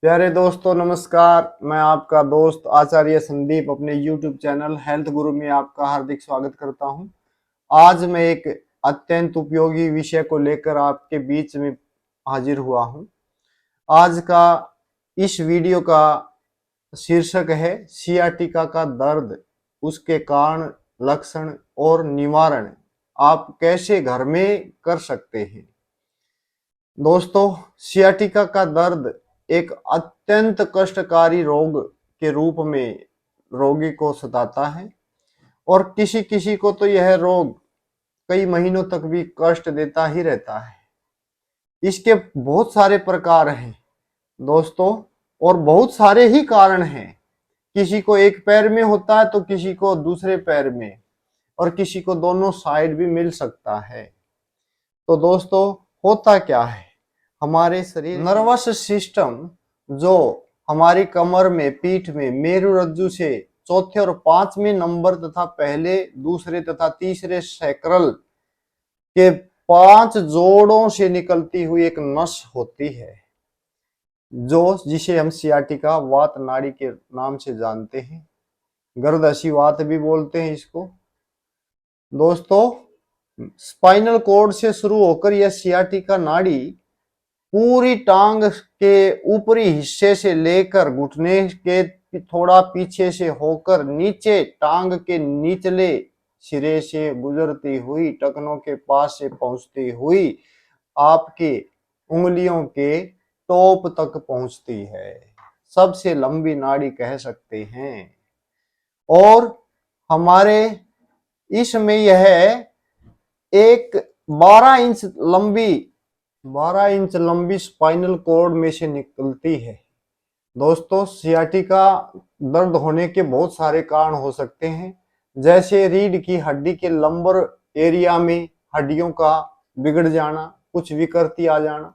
प्यारे दोस्तों नमस्कार। मैं आपका दोस्त आचार्य संदीप अपने YouTube चैनल हेल्थ गुरु में आपका हार्दिक स्वागत करता हूं। आज मैं एक अत्यंत उपयोगी विषय को लेकर आपके बीच में हाजिर हुआ हूं। आज का इस वीडियो का शीर्षक है सियाटिका का दर्द, उसके कारण, लक्षण और निवारण आप कैसे घर में कर सकते हैं। दोस्तों, सियाटिका का दर्द एक अत्यंत कष्टकारी रोग के रूप में रोगी को सताता है और किसी किसी को तो यह रोग कई महीनों तक भी कष्ट देता ही रहता है। इसके बहुत सारे प्रकार हैं दोस्तों, और बहुत सारे ही कारण हैं। किसी को एक पैर में होता है तो किसी को दूसरे पैर में, और किसी को दोनों साइड भी मिल सकता है। तो दोस्तों, होता क्या है, हमारे शरीर नर्वस सिस्टम जो हमारी कमर में, पीठ में, मेरुरज्जु से चौथे और पांचवें नंबर तथा पहले, दूसरे तथा तीसरे सैक्रल के 5 जोड़ों से निकलती हुई एक नस होती है, जिसे हम सियाटिका वात नाड़ी के नाम से जानते हैं। गर्दशी वात भी बोलते हैं इसको। दोस्तों, स्पाइनल कॉर्ड से शुरू होकर यह सियाटिका नाड़ी पूरी टांग के ऊपरी हिस्से से लेकर घुटने के थोड़ा पीछे से होकर नीचे टांग के निचले सिरे से गुजरती हुई टखनों के पास से पहुंचती हुई आपकी उंगलियों के टॉप तक पहुंचती है। सबसे लंबी नाड़ी कह सकते हैं। और हमारे इसमें यह एक 12 इंच लंबी स्पाइनल कॉर्ड में से निकलती है। दोस्तों, सियाटिका दर्द होने के बहुत सारे कारण हो सकते हैं, जैसे रीढ़ की हड्डी के लंबर एरिया में हड्डियों का बिगड़ जाना, कुछ विकृति आ जाना,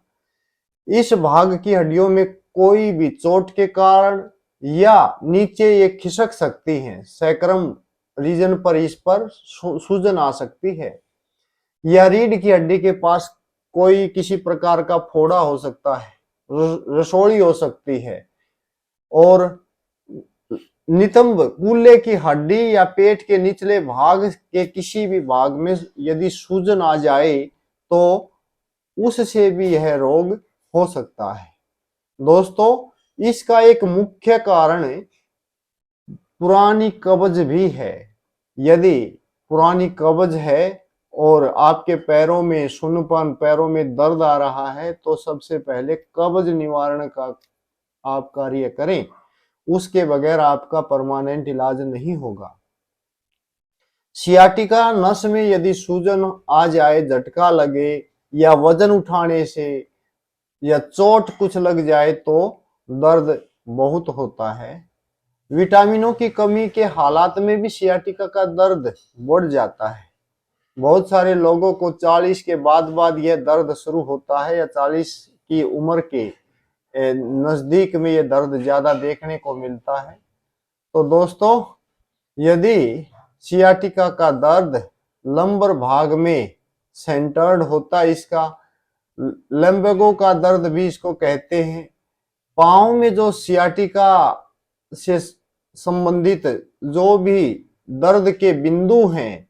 इस भाग की हड्डियों में कोई भी चोट के कारण, या नीचे ये खिसक सकती हैं, सैक्रम रीजन पर इस पर सूजन आ सकती है, या रीढ़ की हड्डी के पास कोई किसी प्रकार का फोड़ा हो सकता है, रसोड़ी हो सकती है, और नितंब कूल्हे की हड्डी या पेट के निचले भाग के किसी भी भाग में यदि सूजन आ जाए तो उससे भी यह रोग हो सकता है। दोस्तों, इसका एक मुख्य कारण पुरानी कब्ज भी है। यदि पुरानी कब्ज है और आपके पैरों में सुन्नपन, पैरों में दर्द आ रहा है, तो सबसे पहले कब्ज निवारण का आप कार्य करें। उसके बगैर आपका परमानेंट इलाज नहीं होगा। सियाटिका नस में यदि सूजन आ जाए, झटका लगे, या वजन उठाने से या चोट कुछ लग जाए तो दर्द बहुत होता है। विटामिनों की कमी के हालात में भी सियाटिका का दर्द बढ़ जाता है। बहुत सारे लोगों को 40 के बाद यह दर्द शुरू होता है, या 40 की उम्र के नजदीक में यह दर्द ज्यादा देखने को मिलता है। तो दोस्तों, यदि सियाटिका का दर्द लंबर भाग में सेंटर्ड होता है, इसका लंबेगो का दर्द भी इसको कहते हैं। पांव में जो सियाटिका से संबंधित जो भी दर्द के बिंदु हैं,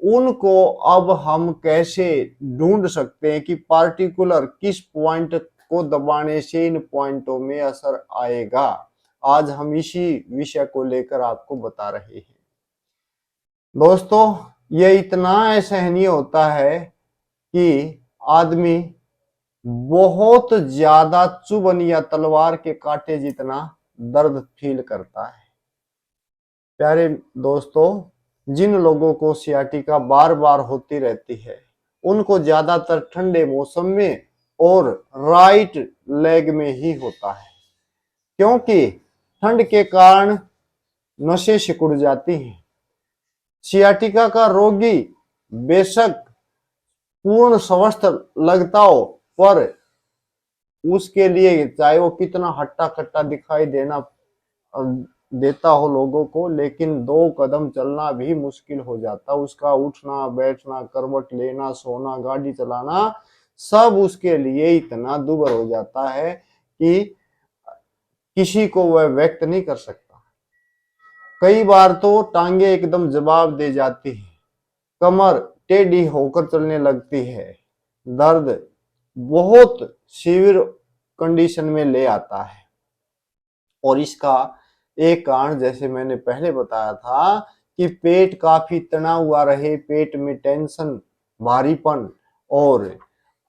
उनको अब हम कैसे ढूंढ सकते हैं कि पार्टिकुलर किस पॉइंट को दबाने से इन पॉइंटों में असर आएगा। आज हम इसी विषय को लेकर आपको बता रहे हैं। दोस्तों, यह इतना असहनीय होता है कि आदमी बहुत ज्यादा चुभन या तलवार के कांटे जितना दर्द फील करता है। प्यारे दोस्तों, जिन लोगों को सियाटिका बार बार होती रहती है, उनको ज्यादातर ठंडे मौसम में और राइट लेग में ही होता है, क्योंकि ठंड के कारण नसें सिकुड़ जाती हैं। सियाटिका का रोगी बेशक पूर्ण स्वस्थ लगता हो, पर उसके लिए चाहे वो कितना हट्टा कट्टा दिखाई देता हो लोगों को, लेकिन 2 कदम चलना भी मुश्किल हो जाता। उसका उठना बैठना, करवट लेना, सोना, गाड़ी चलाना, सब उसके लिए इतना दुभर हो जाता है कि किसी को वह व्यक्त नहीं कर सकता। कई बार तो टांगे एकदम जवाब दे जाती है, कमर टेढ़ी होकर चलने लगती है, दर्द बहुत सीवियर कंडीशन में ले आता है। और इसका एक कारण जैसे मैंने पहले बताया था कि पेट काफी तना हुआ रहे, पेट में टेंशन, भारीपन और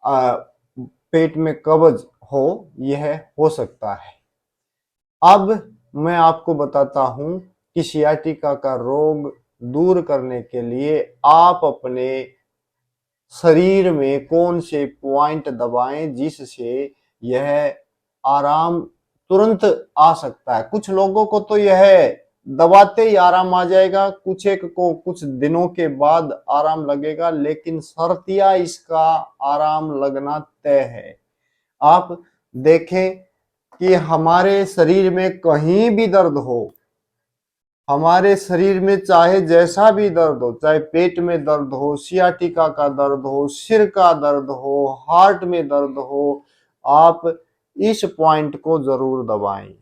पेट में कब्ज हो, यह हो सकता है। अब मैं आपको बताता हूं कि सियाटिका का रोग दूर करने के लिए आप अपने शरीर में कौन से पॉइंट दबाएं जिससे यह आराम तुरंत आ सकता है। कुछ लोगों को तो यह दबाते ही आराम आ जाएगा, कुछ एक को कुछ दिनों के बाद आराम लगेगा, लेकिन शर्तिया इसका आराम लगना तय है। आप देखें कि हमारे शरीर में कहीं भी दर्द हो, हमारे शरीर में चाहे जैसा भी दर्द हो, चाहे पेट में दर्द हो, सियाटिका का दर्द हो, सिर का दर्द हो, हार्ट में दर्द हो, आप इस पॉइंट को जरूर दबाएं।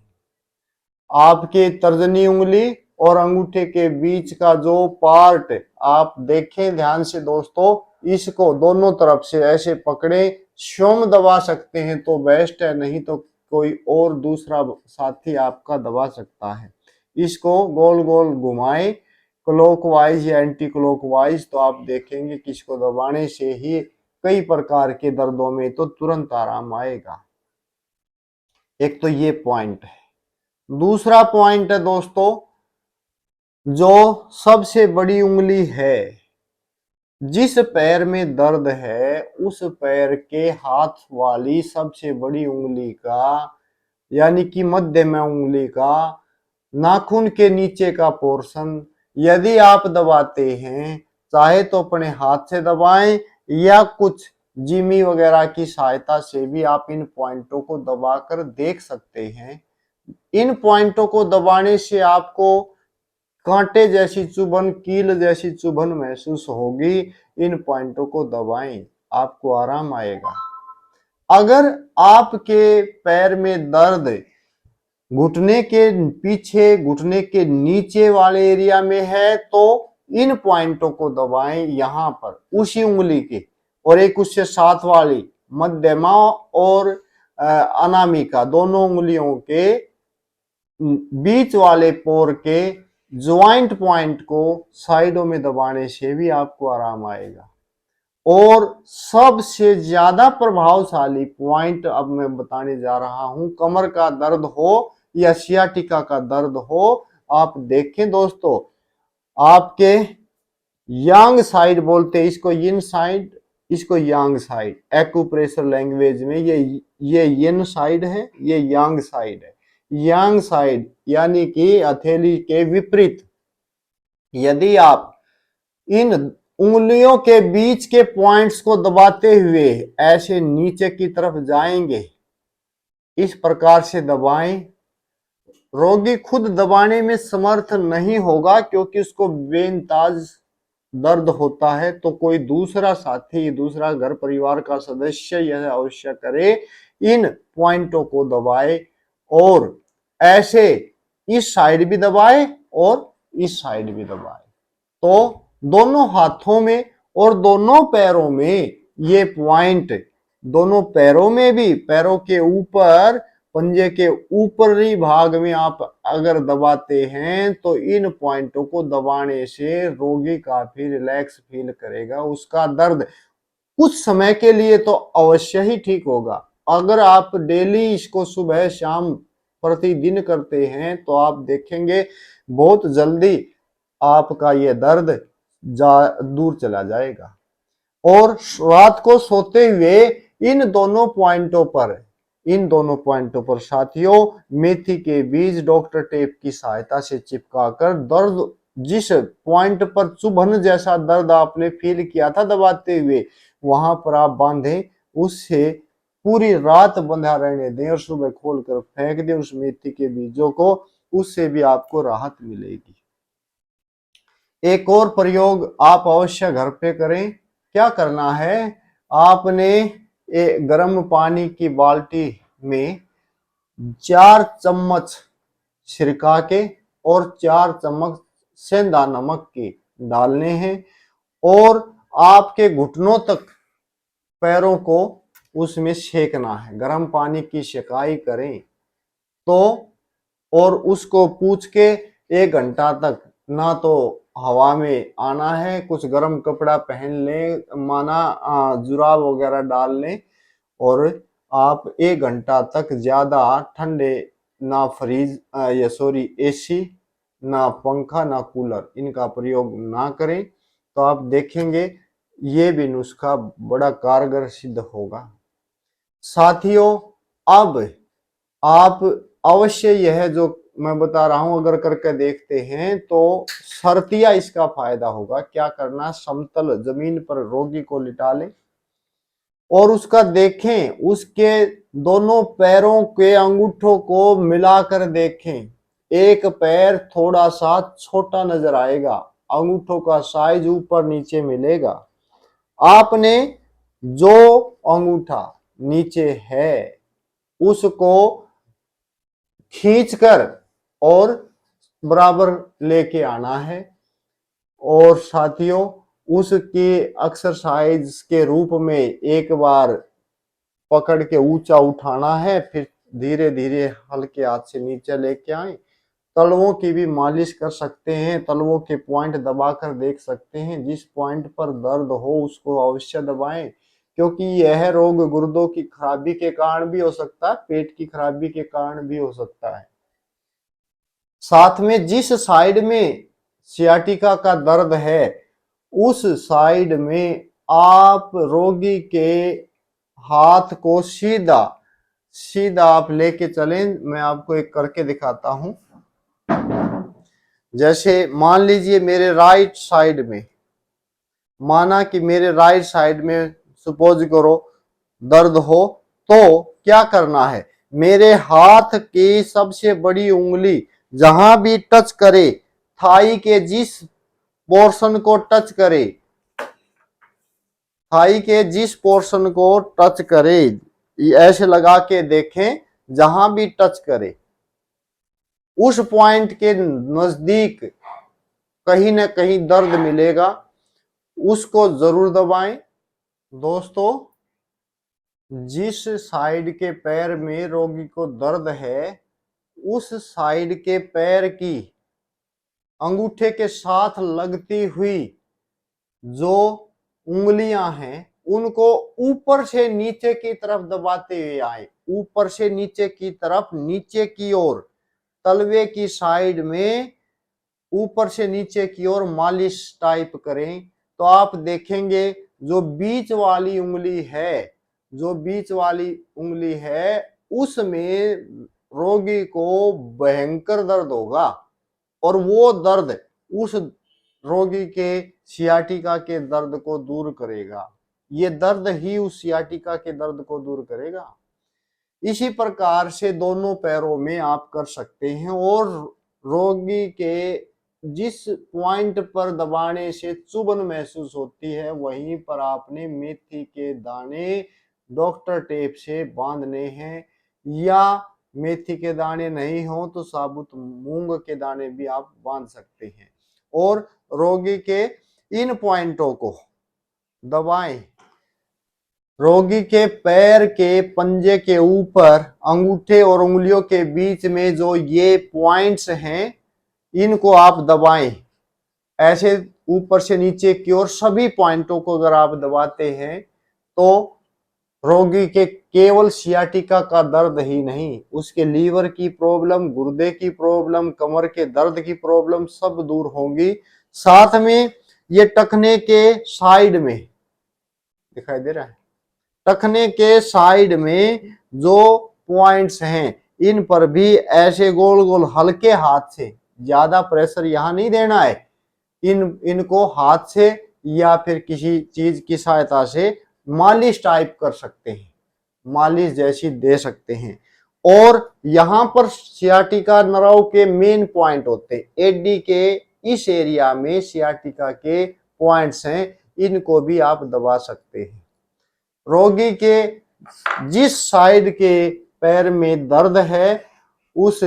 आपके तर्जनी उंगली और अंगूठे के बीच का जो पार्ट आप देखें ध्यान से दोस्तों, इसको दोनों तरफ से ऐसे पकड़े, स्वयं दबा सकते हैं तो बेस्ट है, नहीं तो कोई और दूसरा साथी आपका दबा सकता है। इसको गोल गोल घुमाएं, क्लॉकवाइज या एंटी क्लॉकवाइज, तो आप देखेंगे कि इसको दबाने से ही कई प्रकार के दर्दों में तो तुरंत आराम आएगा। एक तो ये पॉइंट है। दूसरा पॉइंट है दोस्तों, जो सबसे बड़ी उंगली है, जिस पैर में दर्द है उस पैर के हाथ वाली सबसे बड़ी उंगली का, यानी कि मध्यम उंगली का नाखून के नीचे का पोर्शन यदि आप दबाते हैं, चाहे तो अपने हाथ से दबाएं या कुछ जिमी वगैरह की सहायता से भी आप इन पॉइंटों को दबाकर देख सकते हैं। इन पॉइंटों को दबाने से आपको कांटे जैसी चुभन, कील जैसी चुभन महसूस होगी। इन पॉइंटों को दबाएं, आपको आराम आएगा। अगर आपके पैर में दर्द घुटने के पीछे, घुटने के नीचे वाले एरिया में है, तो इन पॉइंटों को दबाएं यहां पर, उसी उंगली के, और एक उससे साथ वाली मध्यमा और अनामिका दोनों उंगलियों के बीच वाले पोर के ज्वाइंट पॉइंट को साइडों में दबाने से भी आपको आराम आएगा। और सबसे ज्यादा प्रभावशाली पॉइंट अब मैं बताने जा रहा हूं, कमर का दर्द हो या सियाटिका का दर्द हो, आप देखें दोस्तों, आपके यांग साइड बोलते हैं इसको, यिन साइड, इसको यांग साइड, एक्यूप्रेशर लैंग्वेज में ये यिन साइड है, ये यांग साइड है। यांग साइड यानी कि हथेली के विपरीत, यदि आप इन उंगलियों के बीच के पॉइंट्स को दबाते हुए ऐसे नीचे की तरफ जाएंगे, इस प्रकार से दबाएं, रोगी खुद दबाने में समर्थ नहीं होगा क्योंकि उसको बेनताज दर्द होता है, तो कोई दूसरा साथी, दूसरा घर परिवार का सदस्य यह अवश्य करे, इन पॉइंटों को दबाए और ऐसे इस साइड भी दबाए और इस साइड भी दबाए, तो दोनों हाथों में और दोनों पैरों में ये पॉइंट, दोनों पैरों में भी, पैरों के ऊपर, पंजे के ऊपरी भाग में आप अगर दबाते हैं तो इन पॉइंटों को दबाने से रोगी काफी रिलैक्स फील करेगा। उसका दर्द कुछ समय के लिए तो अवश्य ही ठीक होगा। अगर आप डेली इसको सुबह शाम प्रतिदिन करते हैं तो आप देखेंगे बहुत जल्दी आपका ये दर्द दूर चला जाएगा। और रात को सोते हुए इन दोनों पॉइंटों पर साथियों मेथी के बीज डॉक्टर टेप की सहायता से चिपकाकर दर्द, जिस पॉइंट पर चुभन जैसा दर्द आपने फील किया था दबाते हुए, वहां पर आप बांधे, उससे पूरी रात बंधा रहने दें और सुबह खोलकर फेंक दें उस मेथी के बीजों को, उससे भी आपको राहत मिलेगी। एक और प्रयोग आप अवश्य घर पे करें। क्या करना है, आपने गर्म पानी की बाल्टी में 4 चम्मच सिरका के और 4 चम्मच सेंधा नमक के डालने हैं और आपके घुटनों तक पैरों को उसमें सेकना है। गर्म पानी की सेकाई करें तो, और उसको पूछ के 1 घंटा तक ना तो हवा में आना है, कुछ गर्म कपड़ा पहन लें, माना जुराब वगैरह डाल लें, और आप 1 घंटा तक ज्यादा ठंडे, ना फ्रीज या सॉरी एसी, ना पंखा, ना कूलर, इनका प्रयोग ना करें तो आप देखेंगे ये भी नुस्खा बड़ा कारगर सिद्ध होगा। साथियों, अब आप अवश्य यह जो मैं बता रहा हूं अगर करके देखते हैं तो सर्तिया इसका फायदा होगा। क्या करना, समतल जमीन पर रोगी को लिटा लें और उसका देखें, उसके दोनों पैरों के अंगूठों को मिलाकर देखें। एक पैर थोड़ा सा छोटा नजर आएगा, अंगूठों का साइज ऊपर नीचे मिलेगा। आपने जो अंगूठा नीचे है उसको खींचकर और बराबर लेके आना है और साथियों उसके एक्सरसाइज के रूप में एक बार पकड़ के ऊंचा उठाना है, फिर धीरे धीरे हल्के हाथ से नीचे लेके आए। तलवों की भी मालिश कर सकते हैं, तलवों के पॉइंट दबाकर देख सकते हैं, जिस पॉइंट पर दर्द हो उसको अवश्य दबाएं, क्योंकि यह रोग गुर्दों की खराबी के कारण भी हो सकता है, पेट की खराबी के कारण भी हो सकता है। साथ में जिस साइड में सियाटिका का दर्द है उस साइड में आप रोगी के हाथ को सीधा सीधा आप लेके चलें। मैं आपको एक करके दिखाता हूं। जैसे मान लीजिए मेरे राइट साइड में, माना कि मेरे राइट साइड में सपोज करो दर्द हो, तो क्या करना है, मेरे हाथ की सबसे बड़ी उंगली जहां भी टच करे, थाई के जिस पोर्शन को टच करे, थाई के जिस पोर्शन को टच करे, ऐसे लगा के देखें, जहां भी टच करे उस पॉइंट के नजदीक कहीं ना कहीं दर्द मिलेगा, उसको जरूर दबाएं। दोस्तों, जिस साइड के पैर में रोगी को दर्द है उस साइड के पैर की अंगूठे के साथ लगती हुई जो उंगलियां हैं उनको ऊपर से नीचे की तरफ दबाते हुए आए, ऊपर से नीचे की तरफ, नीचे की ओर, तलवे की साइड में ऊपर से नीचे की ओर मालिश टाइप करें तो आप देखेंगे जो बीच वाली उंगली है, जो बीच वाली उंगली है उसमें रोगी को भयंकर दर्द होगा और वो दर्द उस रोगी के सियाटिका के दर्द को दूर करेगा। ये दर्द ही उस सियाटिका के दर्द को दूर करेगा। इसी प्रकार से दोनों पैरों में आप कर सकते हैं और रोगी के जिस पॉइंट पर दबाने से चुभन महसूस होती है वहीं पर आपने मेथी के दाने डॉक्टर टेप से बांधने हैं, या मेथी के दाने नहीं हो तो साबुत मूंग के दाने भी आप बांध सकते हैं और रोगी के इन पॉइंटों को दबाएं। रोगी के पैर के पंजे के ऊपर अंगूठे और उंगलियों के बीच में जो ये पॉइंट्स हैं इनको आप दबाएं, ऐसे ऊपर से नीचे की ओर सभी पॉइंटों को अगर आप दबाते हैं तो रोगी के केवल सियाटिका का दर्द ही नहीं, उसके लीवर की प्रॉब्लम, गुर्दे की प्रॉब्लम, कमर के दर्द की प्रॉब्लम सब दूर होंगी। साथ में ये टखने के साइड में दिखाई दे रहा है, टखने के साइड में जो पॉइंट्स हैं इन पर भी ऐसे गोल गोल हल्के हाथ से, ज्यादा प्रेशर यहां नहीं देना है, इनको हाथ से या फिर किसी चीज की सहायता से मालिश टाइप कर सकते हैं, मालिश जैसी दे सकते हैं। और यहां पर सियाटिका नर्व के मेन पॉइंट होते हैं, एडी के इस एरिया में सियाटिका के पॉइंट्स हैं, इनको भी आप दबा सकते हैं। रोगी के जिस साइड के पैर में दर्द है, उस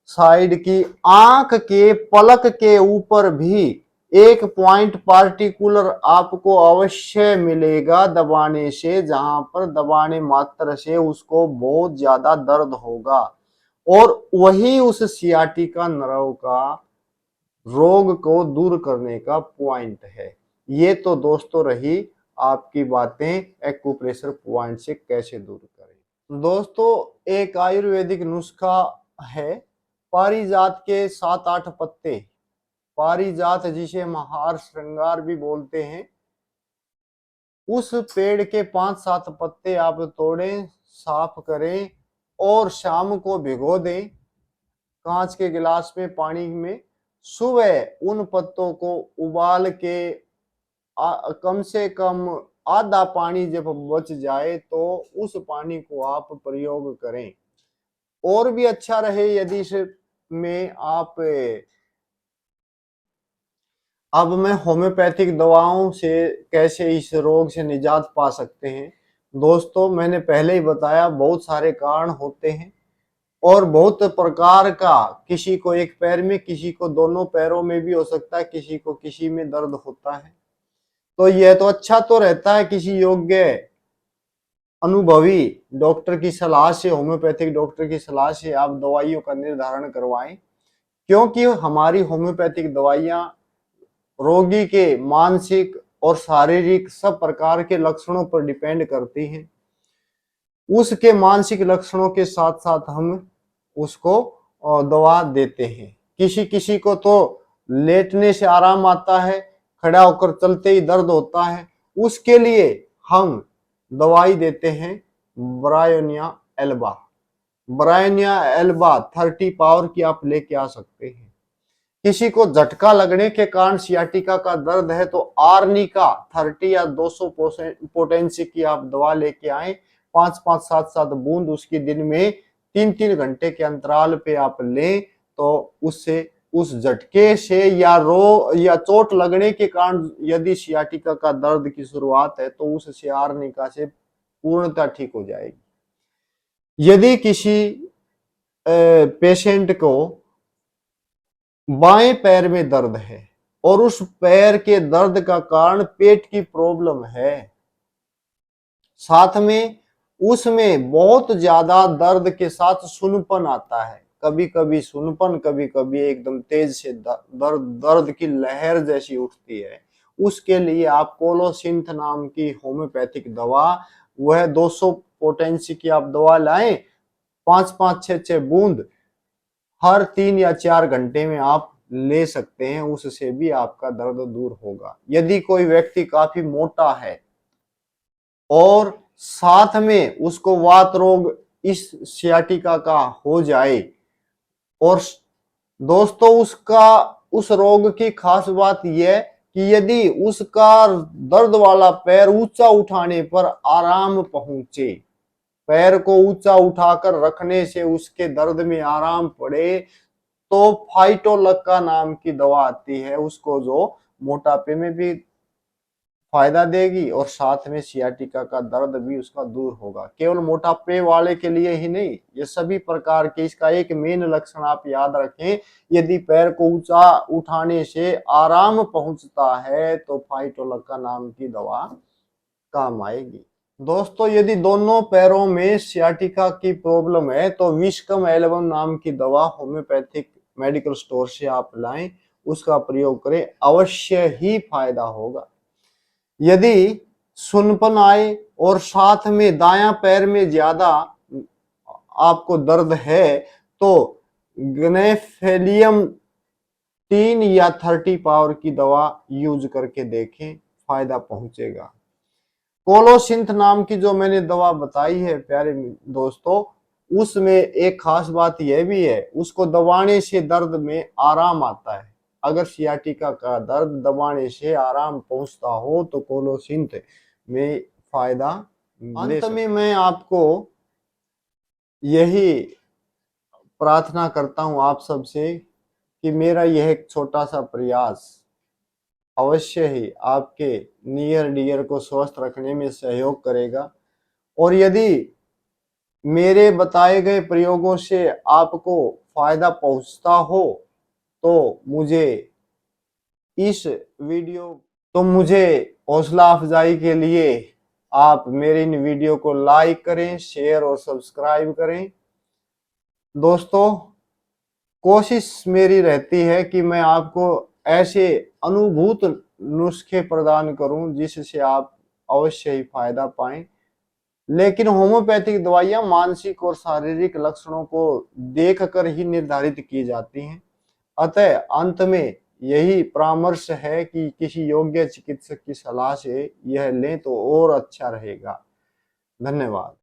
साइड की आंख के पलक के ऊपर भी एक पॉइंट पार्टिकुलर आपको अवश्य मिलेगा दबाने से, जहां पर दबाने मात्र से उसको बहुत ज्यादा दर्द होगा, और वही उस सियाटिका नर्व का रोग को दूर करने का पॉइंट है। ये तो दोस्तों रही आपकी बातें एक्यूप्रेशर पॉइंट से कैसे दूर करें। दोस्तों एक आयुर्वेदिक नुस्खा है, पारिजात के 7-8 पत्ते, पारिजात जिसे महार श्रृंगार भी बोलते हैं, उस पेड़ के 5-7 पत्ते आप तोड़ें, साफ करें और शाम को भिगो दें कांच के गिलास में पानी में। सुबह उन पत्तों को उबाल के कम से कम आधा पानी जब बच जाए तो उस पानी को आप प्रयोग करें। और भी अच्छा रहे यदि इसमें आप अब मैं होम्योपैथिक दवाओं से कैसे इस रोग से निजात पा सकते हैं। दोस्तों मैंने पहले ही बताया बहुत सारे कारण होते हैं और बहुत प्रकार का, किसी को एक पैर में, किसी को दोनों पैरों में भी हो सकता है, किसी को किसी में दर्द होता है। तो यह तो अच्छा तो रहता है किसी योग्य अनुभवी डॉक्टर की सलाह से, होम्योपैथिक डॉक्टर की सलाह से आप दवाइयों का निर्धारण करवाएं, क्योंकि हमारी होम्योपैथिक दवाइयां रोगी के मानसिक और शारीरिक सब प्रकार के लक्षणों पर डिपेंड करती हैं। उसके मानसिक लक्षणों के साथ साथ हम उसको दवा देते हैं। किसी किसी को तो लेटने से आराम आता है, खड़ा होकर चलते ही दर्द होता है, उसके लिए हम दवाई देते हैं bryonia Elba. Bryonia Elba 30 power की आप लेके आ सकते हैं। किसी को झटका लगने के कारण सियाटिका का दर्द है तो आर्निका 30 या 200 पोटेंसी की आप दवा लेके आए, 5-5, 7-7 बूंद उसकी दिन में 3-3 घंटे के अंतराल पे आप लें, तो उससे उस झटके से या चोट लगने के कारण यदि सियाटिका का दर्द की शुरुआत है तो उससे आर्निका से पूर्णतः ठीक हो जाएगी। यदि किसी पेशेंट को बाएं पैर में दर्द है और उस पैर के दर्द का कारण पेट की प्रॉब्लम है, साथ में उसमें बहुत ज्यादा दर्द के साथ सुनपन आता है, कभी कभी सुनपन, कभी कभी एकदम तेज से दर्द की लहर जैसी उठती है, उसके लिए आप कोलोसिंथ नाम की होम्योपैथिक दवा, वह 200 पोटेंसी की आप दवा लाएं, 5-5, 6-6 बूंद हर 3 या 4 घंटे में आप ले सकते हैं, उससे भी आपका दर्द दूर होगा। यदि कोई व्यक्ति काफी मोटा है और साथ में उसको वात रोग इस सियाटिका का हो जाए, और दोस्तों उसका उस रोग की खास बात यह कि यदि उसका दर्द वाला पैर ऊंचा उठाने पर आराम पहुंचे, पैर को ऊंचा उठाकर रखने से उसके दर्द में आराम पड़े, तो फाइटोलक्का नाम की दवा आती है, उसको जो मोटापे में भी फायदा देगी और साथ में सियाटिका का दर्द भी उसका दूर होगा। केवल मोटापे वाले के लिए ही नहीं, ये सभी प्रकार के, इसका एक मेन लक्षण आप याद रखें, यदि पैर को ऊंचा उठाने से आराम पहुंचता है तो फाइटोलक्का नाम की दवा काम आएगी। दोस्तों यदि दोनों पैरों में सियाटिका की प्रॉब्लम है तो विस्कम एल्बम नाम की दवा होम्योपैथिक मेडिकल स्टोर से आप लाएं, उसका प्रयोग करें, अवश्य ही फायदा होगा। यदि सुनपन आए और साथ में दायां पैर में ज्यादा आपको दर्द है तो ग्नेफेलियम 3 या 30 पावर की दवा यूज करके देखें, फायदा पहुंचेगा। कोलोसिंथ नाम की जो मैंने दवा बताई है प्यारे दोस्तों, उसमें एक खास बात यह भी है, उसको दबाने से दर्द में आराम आता है। अगर सियाटिका का दर्द दबाने से आराम पहुंचता हो तो कोलोसिंथ में फायदा। अंत में मैं आपको यही प्रार्थना करता हूं आप सबसे कि मेरा यह एक छोटा सा प्रयास अवश्य ही आपके नियर डियर को स्वस्थ रखने में सहयोग करेगा। और यदि मेरे बताए गए प्रयोगों से आपको फायदा पहुंचता हो तो इस वीडियो मुझे हौसला अफजाई के लिए आप मेरे इन वीडियो को लाइक करें, शेयर और सब्सक्राइब करें। दोस्तों, कोशिश मेरी रहती है कि मैं आपको ऐसे अनुभूत नुस्खे प्रदान करूं जिससे आप अवश्य ही फायदा पाएं। लेकिन होम्योपैथिक दवाइयां मानसिक और शारीरिक लक्षणों को देखकर ही निर्धारित की जाती हैं। अतः अंत में यही परामर्श है कि किसी योग्य चिकित्सक की सलाह से यह लें तो और अच्छा रहेगा। धन्यवाद।